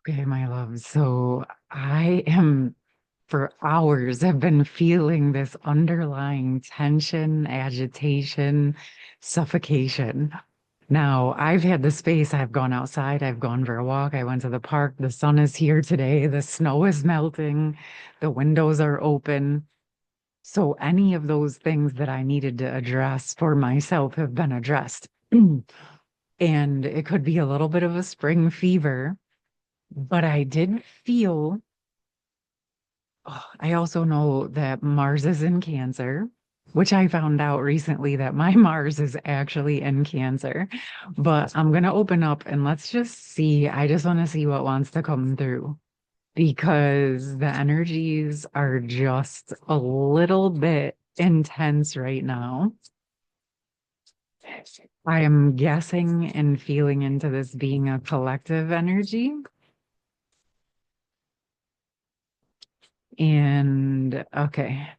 Okay, my love. So I am, for hours, have been feeling this underlying tension, agitation, suffocation. Now, I've had the space. I've gone outside. I've gone for a walk. I went to the park. The sun is here today. The snow is melting. The windows are open. So any of those things that I needed to address for myself have been addressed. And it could be a little bit of a spring fever, but I did feel. Oh, I also know that Mars is in Cancer, which I found out recently that my Mars is actually in Cancer. But I'm going to open up and let's just see. I just want to see what wants to come through because the energies are just a little bit intense right now. I am guessing and feeling into this being a collective energy. And okay.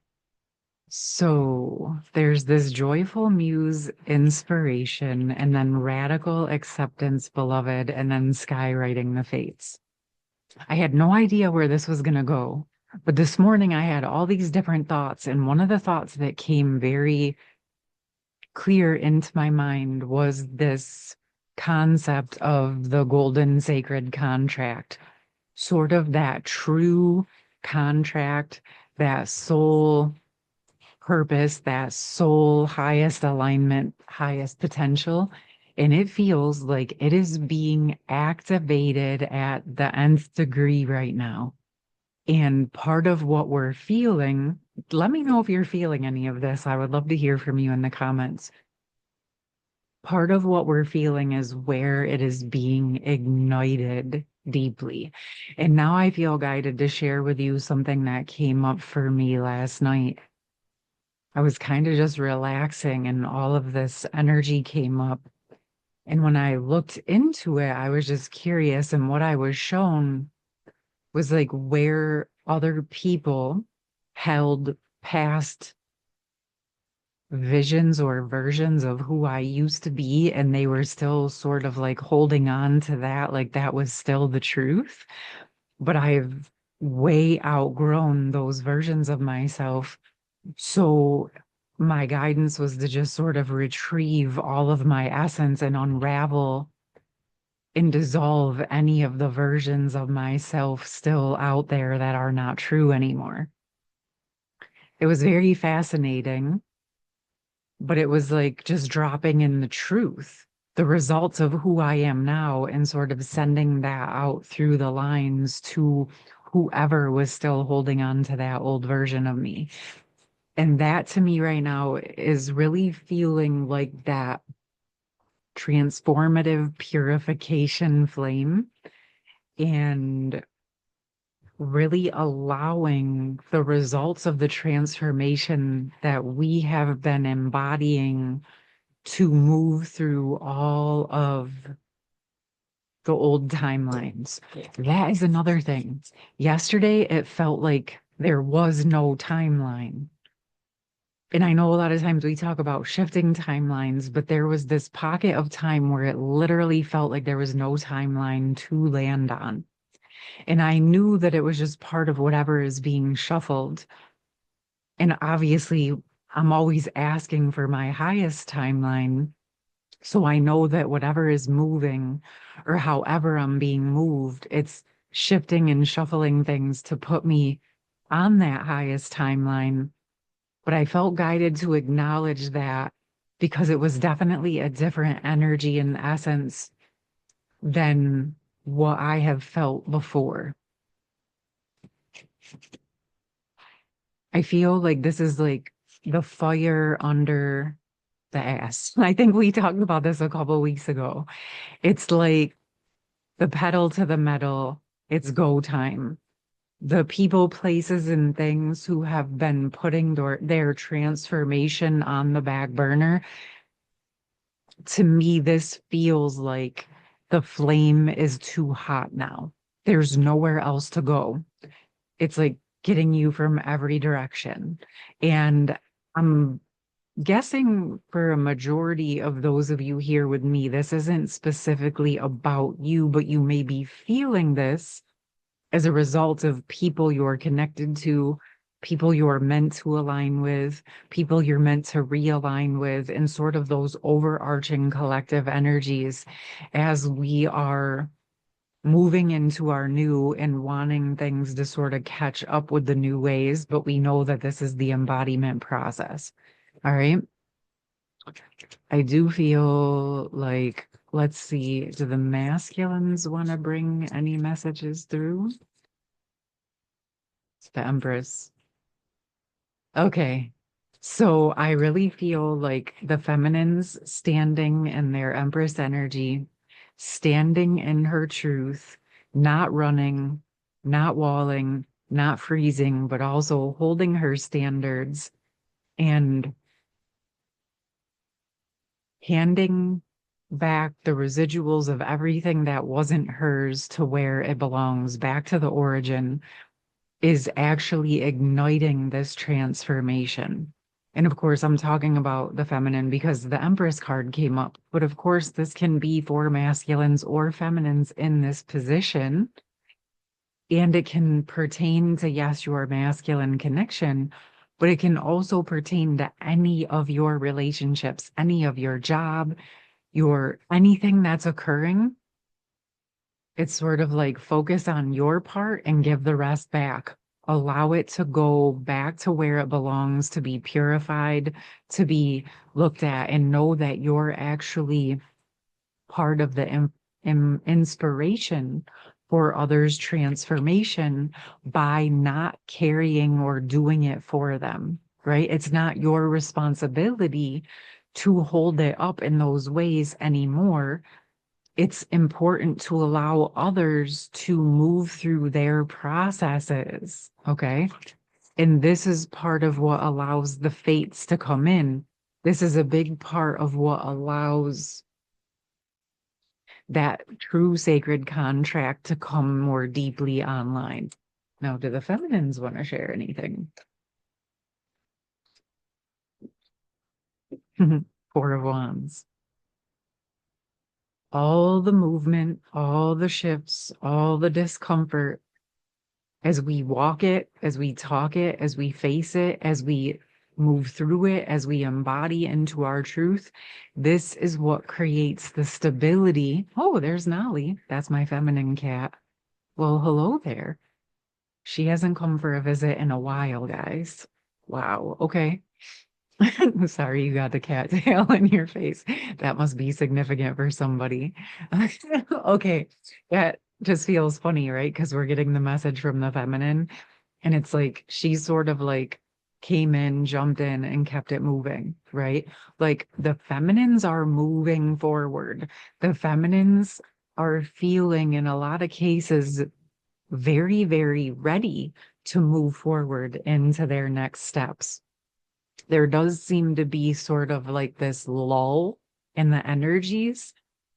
So there's this joyful muse inspiration, and then radical acceptance, beloved, and then skywriting the fates. I had no idea where this was going to go, but this morning I had all these different thoughts, and one of the thoughts that came very clear into my mind was this concept of the golden sacred contract, sort of that true contract, that soul purpose, that soul highest alignment, highest potential. And it feels like it is being activated at the nth degree right now. And part of what we're feeling, let me know if you're feeling any of this. I would love to hear from you in the comments. Part of what we're feeling is where it is being ignited deeply. And now I feel guided to share with you something that came up for me last night. I was kind of just relaxing and all of this energy came up. And when I looked into it, I was just curious. And what I was shown was like where other people held past visions or versions of who I used to be. And they were still sort of like holding on to that, like that was still the truth. But I've way outgrown those versions of myself. So my guidance was to just sort of retrieve all of my essence and unravel and dissolve any of the versions of myself still out there that are not true anymore. It was very fascinating, but it was like just dropping in the truth, the results of who I am now, and sort of sending that out through the lines to whoever was still holding on to that old version of me. And that to me right now is really feeling like that transformative purification flame and really allowing the results of the transformation that we have been embodying to move through all of the old timelines. That is another thing. Yesterday, it felt like there was no timeline. And I know a lot of times we talk about shifting timelines, but there was this pocket of time where it literally felt like there was no timeline to land on. And I knew that it was just part of whatever is being shuffled. And obviously, I'm always asking for my highest timeline. So I know that whatever is moving or however I'm being moved, it's shifting and shuffling things to put me on that highest timeline. But I felt guided to acknowledge that because it was definitely a different energy and essence than what I have felt before. I feel like this is like the fire under the ass. I think we talked about this a couple weeks ago. It's like the pedal to the metal, it's go time. The people, places, and things who have been putting their transformation on the back burner, to me, this feels like the flame is too hot now. There's nowhere else to go. It's like getting you from every direction. And I'm guessing for a majority of those of you here with me, this isn't specifically about you, but you may be feeling this as a result of people you're connected to, people you're meant to align with, people you're meant to realign with, and sort of those overarching collective energies as we are moving into our new and wanting things to sort of catch up with the new ways, but we know that this is the embodiment process. All right. I do feel like, let's see, do the masculines want to bring any messages through? The Empress. Okay. So I really feel like the feminines standing in their Empress energy, standing in her truth, not running, not walling, not freezing, but also holding her standards and handing back the residuals of everything that wasn't hers to where it belongs, back to the origin, is actually igniting this transformation. And of course, I'm talking about the feminine because the Empress card came up. But of course, this can be for masculines or feminines in this position. And it can pertain to, yes, your masculine connection, but it can also pertain to any of your relationships, any of your job, your anything that's occurring. It's sort of like focus on your part and give the rest back. Allow it to go back to where it belongs, to be purified, to be looked at, and know that you're actually part of the inspiration for others' transformation by not carrying or doing it for them, right? It's not your responsibility to hold it up in those ways anymore. It's important to allow others to move through their processes. Okay. And this is part of what allows the fates to come in. This is a big part of what allows that true sacred contract to come more deeply online. Now, do the feminines want to share anything? Four of Wands. All the movement, all the shifts, all the discomfort, as we walk it, as we talk it, as we face it, as we move through it, as we embody into our truth, this is what creates the stability. Oh, there's Nolly. That's my feminine cat. Well, hello there. She hasn't come for a visit in a while, guys. Wow. Okay. Sorry, you got the cat tail in your face. That must be significant for somebody. Okay. That just feels funny, right? Because we're getting the message from the feminine, and it's like she sort of like came in, jumped in, and kept it moving, right? Like the feminines are moving forward. The feminines are feeling, in a lot of cases, very, very ready to move forward into their next steps. There does seem to be sort of like this lull in the energies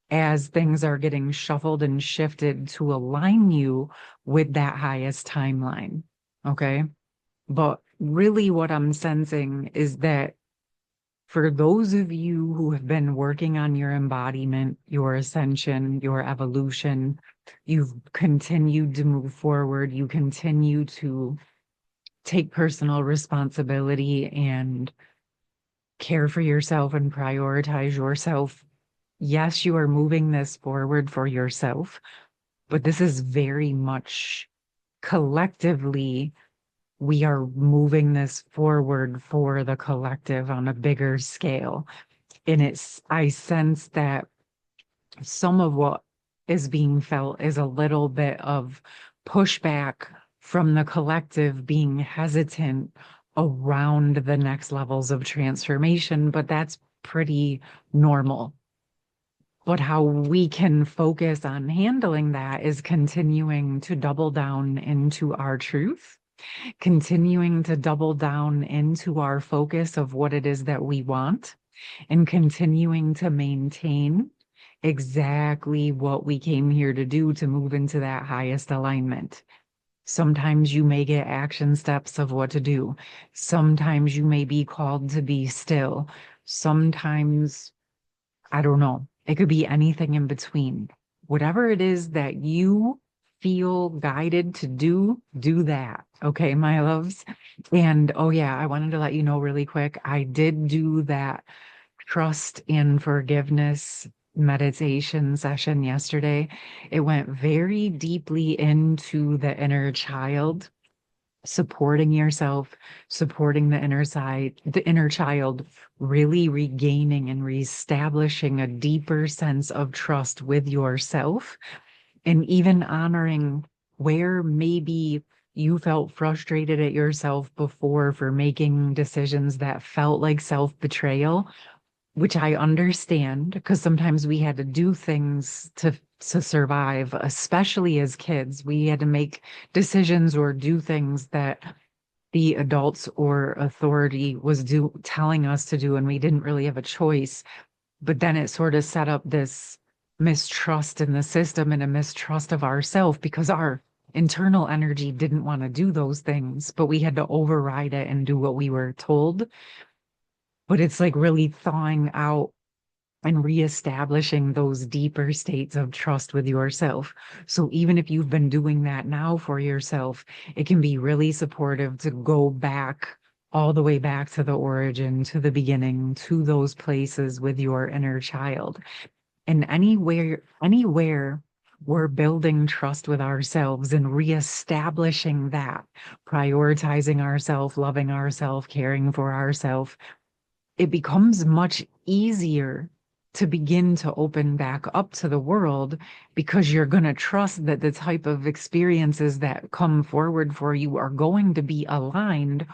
as things are getting shuffled and shifted to align you with that highest timeline. Okay. But really, what I'm sensing is that for those of you who have been working on your embodiment, your ascension, your evolution, you've continued to move forward, you continue to take personal responsibility and care for yourself and prioritize yourself. Yes, you are moving this forward for yourself, but this is very much collectively, we are moving this forward for the collective on a bigger scale. And I sense that some of what is being felt is a little bit of pushback from the collective being hesitant around the next levels of transformation, but that's pretty normal. But how we can focus on handling that is continuing to double down into our truth, continuing to double down into our focus of what it is that we want, and continuing to maintain exactly what we came here to do to move into that highest alignment. Sometimes you may get action steps of what to do. Sometimes you may be called to be still. Sometimes, I don't know, it could be anything in between. Whatever it is that you feel guided to do, do that. Okay, my loves. And oh, yeah, I wanted to let you know really quick. I did do that trust and forgiveness meditation session yesterday. It went very deeply into the inner child, supporting yourself, supporting the inner child, really regaining and reestablishing a deeper sense of trust with yourself, and even honoring where maybe you felt frustrated at yourself before for making decisions that felt like self-betrayal, which I understand because sometimes we had to do things to survive, especially as kids. We had to make decisions or do things that the adults or authority was telling us to do, and we didn't really have a choice. But then it sort of set up this mistrust in the system and a mistrust of ourselves because our internal energy didn't want to do those things, but we had to override it and do what we were told. But it's like really thawing out and reestablishing those deeper states of trust with yourself. So even if you've been doing that now for yourself, it can be really supportive to go back all the way back to the origin, to the beginning, to those places with your inner child. And anywhere we're building trust with ourselves and reestablishing that, prioritizing ourselves, loving ourselves, caring for ourselves, it becomes much easier to begin to open back up to the world because you're going to trust that the type of experiences that come forward for you are going to be aligned,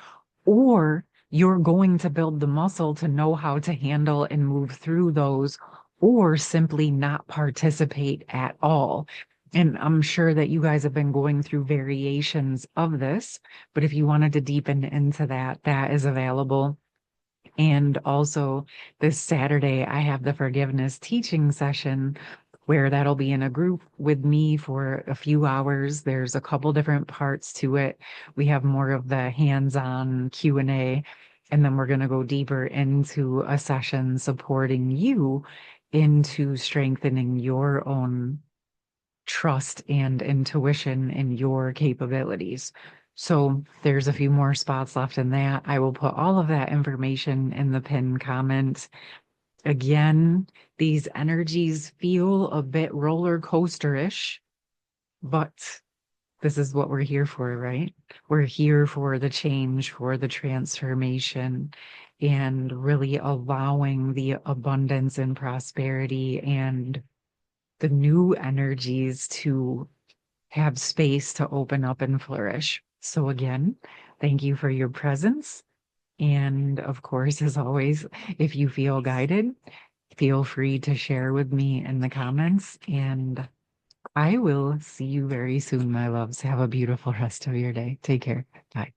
or you're going to build the muscle to know how to handle and move through those, or simply not participate at all. And I'm sure that you guys have been going through variations of this, but if you wanted to deepen into that, that is available. And also this Saturday, I have the forgiveness teaching session where that'll be in a group with me for a few hours. There's a couple different parts to it. We have more of the hands-on Q&A, and then we're going to go deeper into a session supporting you into strengthening your own trust and intuition in your capabilities. So there's a few more spots left in that. I will put all of that information in the pinned comment. Again, these energies feel a bit roller coaster-ish, but this is what we're here for, right? We're here for the change, for the transformation, and really allowing the abundance and prosperity and the new energies to have space to open up and flourish. So again, thank you for your presence. And of course, as always, if you feel guided, feel free to share with me in the comments. And I will see you very soon, my loves. Have a beautiful rest of your day. Take care. Bye.